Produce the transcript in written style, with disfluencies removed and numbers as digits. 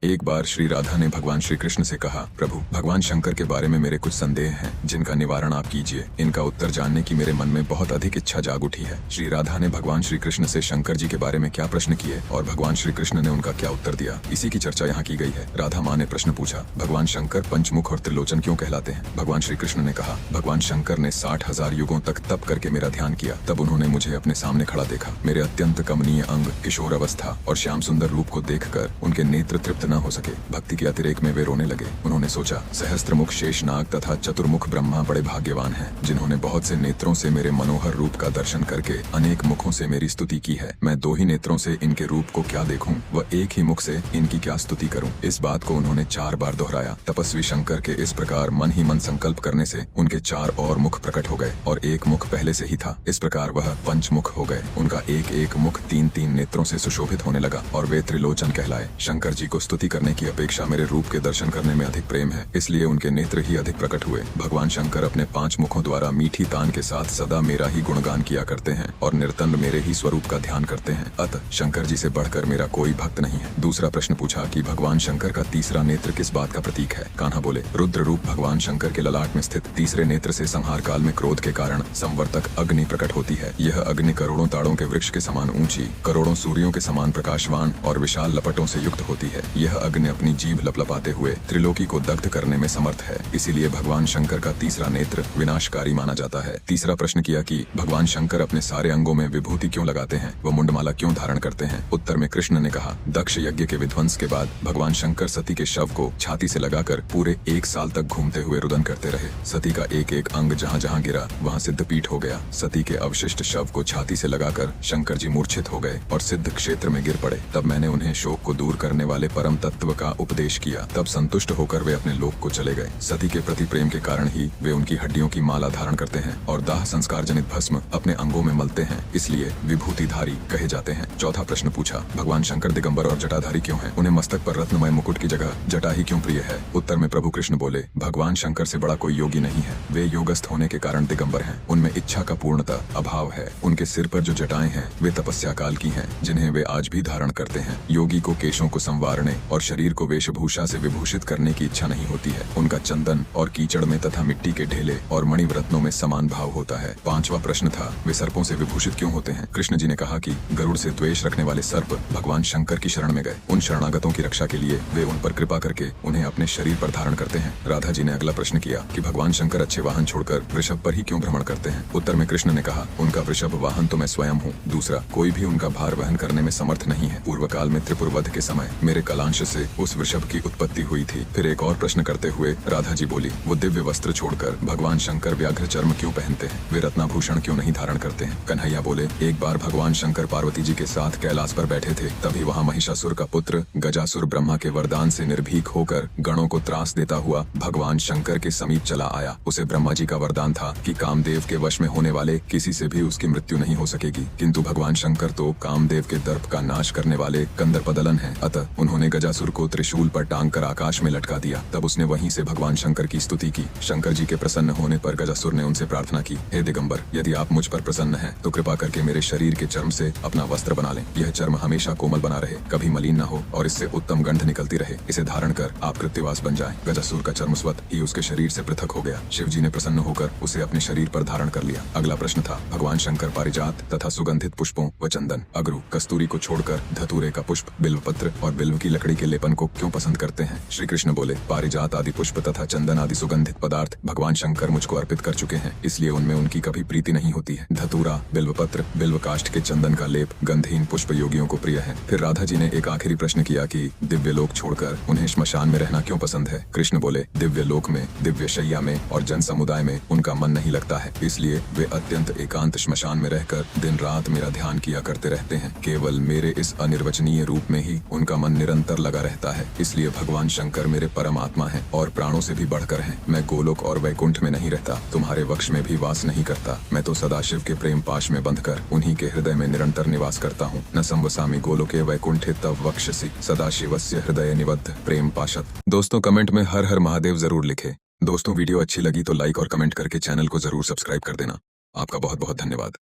एक बार श्री राधा ने भगवान श्री कृष्ण से कहा, प्रभु, भगवान शंकर के बारे में मेरे कुछ संदेह हैं जिनका निवारण आप कीजिए। इनका उत्तर जानने की मेरे मन में बहुत अधिक इच्छा जाग उठी है। श्री राधा ने भगवान श्री कृष्ण से शंकर जी के बारे में क्या प्रश्न किए और भगवान श्री कृष्ण ने उनका क्या उत्तर दिया, इसी की चर्चा यहाँ की गई है। राधा माँ ने प्रश्न पूछा, भगवान शंकर पंचमुख और त्रिलोचन क्यों कहलाते हैं? भगवान श्री कृष्ण ने कहा, भगवान शंकर ने 60,000 युगों तक तप करके मेरा ध्यान किया। तब उन्होंने मुझे अपने सामने खड़ा देखा। मेरे अत्यंत कमनीय अंग, किशोर अवस्था और श्याम सुंदर रूप को देखकर उनके नेत्र तृप्त न हो सके। भक्ति के अतिरेक में वे रोने लगे। उन्होंने सोचा, सहस्त्रमुख शेषनाग तथा चतुर्मुख ब्रह्मा बड़े भाग्यवान हैं, जिन्होंने बहुत से नेत्रों से मेरे मनोहर रूप का दर्शन करके अनेक मुखों से मेरी स्तुति की है। मैं 2 ही नेत्रों से इनके रूप को क्या देखूं व एक ही मुख से इनकी क्या स्तुति करूं? इस बात को उन्होंने 4 बार दोहराया। तपस्वी शंकर के इस प्रकार मन ही मन संकल्प करने से उनके 4 और मुख प्रकट हो गए और एक मुख पहले से ही था। इस प्रकार वह पंचमुख हो गए। उनका एक एक मुख 3-3 नेत्रों से सुशोभित होने लगा और वे त्रिलोचन कहलाए। शंकर जी को स्तुति करने की अपेक्षा मेरे रूप के दर्शन करने में अधिक प्रेम है, इसलिए उनके नेत्र ही अधिक प्रकट हुए। भगवान शंकर अपने 5 मुखों द्वारा मीठी तान के साथ सदा मेरा ही गुणगान किया करते हैं और निर्तंड मेरे ही स्वरूप का ध्यान करते हैं। अतः शंकर जी से बढ़कर मेरा कोई भक्त नहीं है। दूसरा प्रश्न पूछा कि भगवान शंकर का तीसरा नेत्र किस बात का प्रतीक है? कान्हा बोले, रुद्र रूप भगवान शंकर के ललाट में स्थित तीसरे नेत्र से संहार काल में क्रोध के कारण संवर्तक अग्नि प्रकट होती है। यह अग्नि करोड़ों ताड़ों के वृक्ष के समान ऊंची, करोड़ों सूर्यों के समान प्रकाशवान और विशाल लपटों से युक्त होती है। यह अग्नि अपनी जीभ लपलपाते हुए त्रिलोकी को दग्ध करने में समर्थ है, इसीलिए भगवान शंकर का तीसरा नेत्र विनाशकारी माना जाता है। तीसरा प्रश्न किया कि भगवान शंकर अपने सारे अंगों में विभूति क्यों लगाते हैं व मुंडमाला क्यों धारण करते हैं? उत्तर में कृष्ण ने कहा, दक्ष यज्ञ के विध्वंस के बाद भगवान शंकर सती के शव को छाती से लगाकर पूरे 1 साल तक घूमते हुए रुदन करते रहे। सती का एक एक अंग जहाँ जहाँ गिरा वहाँ सिद्धपीठ हो गया। सती के अवशिष्ट शव को छाती से लगाकर शंकर जी मूर्छित हो गए और सिद्ध क्षेत्र में गिर पड़े। तब मैंने उन्हें शोक को दूर करने वाले परम तत्व का उपदेश किया। तब संतुष्ट होकर वे अपने लोक को चले गए। सती के प्रति प्रेम के कारण ही वे उनकी हड्डियों की माला धारण करते हैं और दाह संस्कार जनित भस्म अपने अंगों में मलते हैं, इसलिए विभूतिधारी कहे जाते हैं। चौथा प्रश्न पूछा, भगवान शंकर दिगंबर और जटाधारी क्यों हैं? उन्हें मस्तक पर रत्नमय मुकुट की जगह जटा ही क्यों प्रिय है? उत्तर में प्रभु कृष्ण बोले, भगवान शंकर से बड़ा कोई योगी नहीं है। वे योगस्थ होने के कारण दिगंबर हैं। उनमें इच्छा का पूर्णता अभाव है। उनके सिर पर जो जटाएं हैं वे तपस्या काल की हैं, जिन्हें वे आज भी धारण करते हैं। योगी को केशों को संवारने और शरीर को वेशभूषा से विभूषित करने की इच्छा नहीं होती है। उनका चंदन और कीचड़ में तथा मिट्टी के ढेले और मणिव्रत्नों में समान भाव होता है। 5वां प्रश्न था, वे सर्पों से विभूषित क्यों होते हैं? कृष्ण जी ने कहा कि गरुड़ से द्वेष रखने वाले सर्प भगवान शंकर की शरण में गए। उन शरणागतों की रक्षा के लिए वे उन पर कृपा करके उन्हें अपने शरीर पर धारण करते हैं। राधा जी ने अगला प्रश्न किया कि भगवान शंकर अच्छे वाहन छोड़कर वृषभ पर ही क्यों भ्रमण करते हैं? उत्तर में कृष्ण ने कहा, उनका वृषभ वाहन तो मैं स्वयं हूँ। दूसरा, कोई भी उनका भार वहन करने में समर्थ नहीं है। पूर्व काल में त्रिपुर वध के समय मेरे कलांश से उस वृषभ की उत्पत्ति हुई थी। फिर एक और प्रश्न करते हुए राधा जी बोली, वो दिव्य वस्त्र छोड़कर भगवान शंकर व्याघ्र चर्म क्यों पहनते हैं? वे रत्नाभूषण क्यों नहीं धारण करते हैं? कन्हैया बोले, एक बार भगवान शंकर पार्वती जी के साथ कैलाश पर बैठे थे। तभी वहाँ महिषासुर का पुत्र गजासुर ब्रह्मा के वरदान से निर्भीक होकर गणों को त्रास देता हुआ भगवान शंकर के समीप चला आया। उसे ब्रह्मा जी का वरदान था कि कामदेव के वश में होने वाले किसी से भी उसकी मृत्यु नहीं हो सकेगी, किंतु भगवान शंकर तो कामदेव के दर्प का नाश करने वाले कंदर्पदलन है। अतः उन्होंने गजासुर को त्रिशूल पर टांग कर आकाश में लटका दिया। तब उसने वहीं से भगवान शंकर की स्तुति की। शंकर जी के प्रसन्न होने पर गजासुर ने उनसे प्रार्थना की, हे दिगंबर, यदि आप मुझ पर प्रसन्न हैं तो कृपा करके मेरे शरीर के चर्म से अपना वस्त्र बना लें। यह चर्म हमेशा कोमल बना रहे, कभी मलिन न हो और इससे उत्तम गंध निकलती रहे। इसे धारण कर आप कृत्यवास बन जाएं। गजासुर का चर्म स्वतः ही उसके शरीर से पृथक हो गया। शिव जी ने प्रसन्न होकर उसे अपने शरीर पर धारण कर लिया। अगला प्रश्न था, भगवान शंकर पारिजात तथा सुगंधित पुष्पों व चंदन, अगरू, कस्तूरी को छोड़कर धतूरे का पुष्प, बिल्व पत्र और बिल्व की लकड़ी के लेपन को क्यों पसंद करते हैं? श्री कृष्ण बोले, पारिजात आदि पुष्प तथा चंदन आदि सुगंधित पदार्थ भगवान शंकर मुझको अर्पित कर चुके हैं, इसलिए उनमें उनकी कभी प्रीति नहीं होती है। धतूरा, बिल्व पत्र, बिल्व काष्ठ के चंदन का लेप गंधहीन पुष्प योगियों को प्रिय है। फिर राधा जी ने एक आखिरी प्रश्न किया कि दिव्य लोक छोड़कर उन्हें श्मशान में रहना क्यों पसंद है? कृष्ण बोले, दिव्य लोक में, दिव्य शैया में और जन समुदाय में उनका मन नहीं लगता है, इसलिए वे अत्यंत एकांत श्मशान में रहकर दिन रात मेरा ध्यान किया करते रहते हैं। केवल मेरे इस अनिर्वचनीय रूप में ही उनका मन निरंतर लगा रहता है, इसलिए भगवान शंकर मेरे परमात्मा हैं और प्राणों से भी बढ़कर हैं। मैं गोलोक और वैकुंठ में नहीं रहता, तुम्हारे वक्ष में भी वास नहीं करता। मैं तो सदाशिव के प्रेम पाश में बंधकर उन्हीं के हृदय में निरंतर निवास करता हूँ। न संवसामि गोलोके वैकुंठे तव वक्षसि सदाशिवस्य हृदय निबद्ध प्रेम पाशत। दोस्तों, कमेंट में हर हर महादेव जरूर लिखे। दोस्तों, वीडियो अच्छी लगी तो लाइक और कमेंट करके चैनल को जरूर सब्सक्राइब कर देना। आपका बहुत बहुत धन्यवाद।